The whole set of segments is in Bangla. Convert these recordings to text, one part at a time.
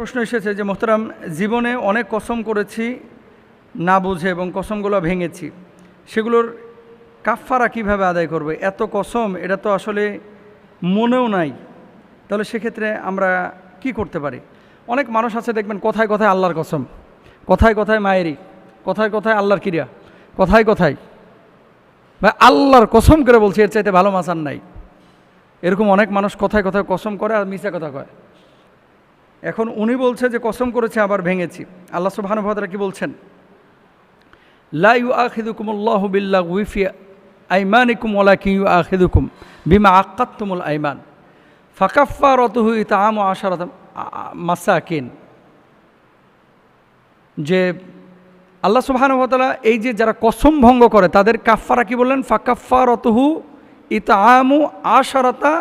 প্রশ্ন এসেছে যে মোহতারাম, জীবনে অনেক কসম করেছি না বুঝে এবং কসমগুলো ভেঙেছি, সেগুলোর কাফফারা কিভাবে আদায় করবে? এত কসম, এটা তো আসলে মনেও নাই, তাহলে সেক্ষেত্রে আমরা কি করতে পারি? অনেক মানুষ আছে দেখবেন কথায় কথায় আল্লাহর কসম, কথায় কথায় মায়েরই, কথায় কথায় আল্লাহর কিরা, কথায় কথায় বা আল্লাহর কসম করে বলছি এর চাইতে ভালো মাছ আর নাই। এরকম অনেক মানুষ কথায় কথায় কসম করে আর মিথ্যা কথা কয়। এখন উনি বলছে যে কসম করেছে আবার ভেঙেছি। আল্লাহ সুবহানাহু ওয়া তাআলা কি বলছেন? লা ইউআখিযুকুমুল্লাহু বিল্লাগওয়ি ফি আইমানিকুম ওয়ালাকিন ইউআখিযুকুম বিমা আক্কাদতুমুল আইমান ফাকাফফারাতুহু ইতআমু আশারাত মাসাকিন। যে আল্লাহ সুবহানাহু ওয়া তাআলা এই যে যারা কসম ভঙ্গ করে তাদের কাফফারা কি বললেন? ফাকাফফারাতুহু ইতআমু আশারাতা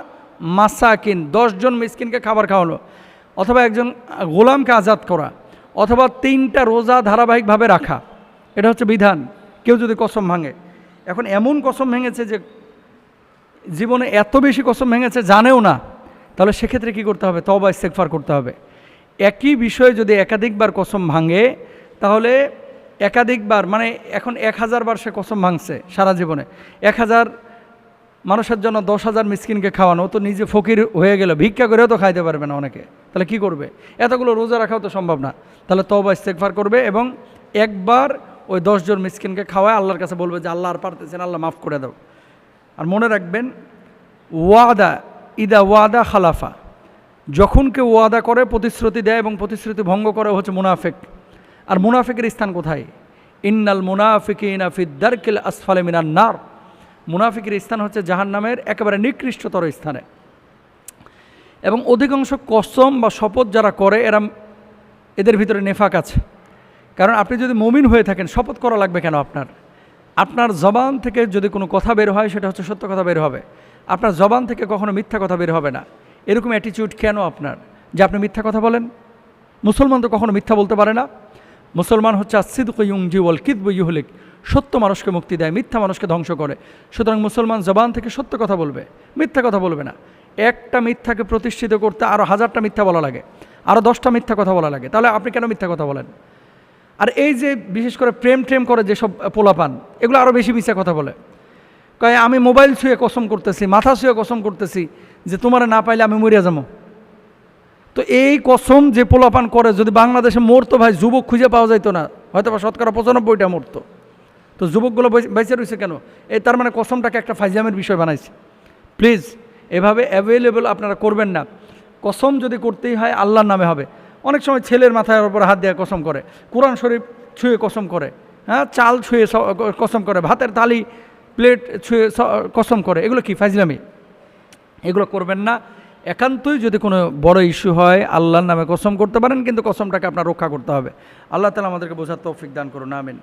মাসাকিন, 10 জন মিসকিনকে খাবার খাওয়ানো, অথবা একজন গোলামকে আজাদ করা, অথবা 3টা রোজা ধারাবাহিকভাবে রাখা। এটা হচ্ছে বিধান কেউ যদি কসম ভাঙে। এখন এমন কসম ভেঙেছে যে জীবনে এত বেশি কসম ভেঙেছে জানেও না, তাহলে সেক্ষেত্রে কি করতে হবে? তওবা ইস্তেগফার করতে হবে। একই বিষয়ে যদি একাধিকবার কসম ভাঙে তাহলে একাধিকবার মানে এখন 1000 বার সে কসম ভাঙছে সারা জীবনে, 1000 মানুষের জন্য 10,000 মিসকিনকে খাওয়ানো, তো নিজে ফকির হয়ে গেল, ভিক্ষা করেও তো খাইতে পারবে না অনেকে, তাহলে কি করবে? এতগুলো রোজা রাখাও তো সম্ভব না। তাহলে তওবা ইস্তেগফার করবে এবং একবার ওই 10 জন মিসকিনকে খাওয়ায় আল্লাহর কাছে বলবে যে আল্লাহ আর পারতেছেন, আল্লাহ মাফ করে দাও। আর মনে রাখবেন, ওয়াদা ইদা ওয়াদা খালাফা, যখন কেউ ওয়াদা করে, প্রতিশ্রুতি দেয় এবং প্রতিশ্রুতি ভঙ্গ করে হচ্ছে মুনাফিক। আর মুনাফিকের স্থান কোথায়? ইন্নাল মুনাফিকিনা ফিদ দারকিল আসফালি মিনান নার, মুনাফিকের স্থান হচ্ছে জাহান্নামের একেবারে নিকৃষ্টতর স্থানে। এবং অধিকাংশ কসম বা শপথ যারা করে এদের ভিতরে নেফাক আছে। কারণ আপনি যদি মুমিন হয়ে থাকেন, শপথ করা লাগবে কেন? আপনার জবান থেকে যদি কোনো কথা বের হয় সেটা হচ্ছে সত্য কথা বের হবে। আপনার জবান থেকে কখনো মিথ্যা কথা বের হবে না। এরকম অ্যাটিটিউড কেন আপনার যে আপনি মিথ্যা কথা বলেন? মুসলমান তো কখনো মিথ্যা বলতে পারে না। মুসলমান হচ্ছে আসিদকু ইউনজি ওয়াল কিযবু ইউহলিক, সত্য মানুষকে মুক্তি দেয়, মিথ্যা মানুষকে ধ্বংস করে। সুতরাং মুসলমান জবান থেকে সত্য কথা বলবে, মিথ্যা কথা বলবে না। একটা মিথ্যাকে প্রতিষ্ঠিত করতে আরও 1000টা মিথ্যা বলা লাগে, আরও 10টা মিথ্যা কথা বলা লাগে। তাহলে আপনি কেন মিথ্যা কথা বলেন? আর এই যে বিশেষ করে প্রেম করে যেসব পোলাপান, এগুলো আরও বেশি মিথ্যা কথা বলে। কয় আমি মোবাইল ছুঁয়ে কসম করতেছি, মাথা ছুঁয়ে কসম করতেছি যে তোমার না পাইলে আমি মরিয়া যাবো। তো এই কসম যে পোলাপান করে, যদি বাংলাদেশে মরতো ভাই, যুবক খুঁজে পাওয়া যাইতো না, হয়তো বা 95%টা মরতো। তো যুবকগুলো বেঁচে রয়েছে কেন? এই তার মানে কসমটাকে একটা ফাইজামের বিষয় বানাইছে। প্লিজ এভাবে অ্যাভেলেবল আপনারা করবেন না। কসম যদি করতেই হয় আল্লাহর নামে হবে। অনেক সময় ছেলের মাথার উপর হাত দিয়ে কসম করে, কোরআন শরীফ ছুঁয়ে কসম করে, হ্যাঁ, চাল ছুঁয়ে কসম করে, ভাতের থালি প্লেট ছুঁয়ে কসম করে। এগুলো কি ফাইজলামি? এগুলো করবেন না। একান্তই যদি কোনো বড় ইস্যু হয় আল্লাহর নামে কসম করতে পারেন, কিন্তু কসমটাকে আপনার রক্ষা করতে হবে। আল্লাহ তাআলা আমাদেরকে বোঝার তৌফিক দান করুন, আমিন।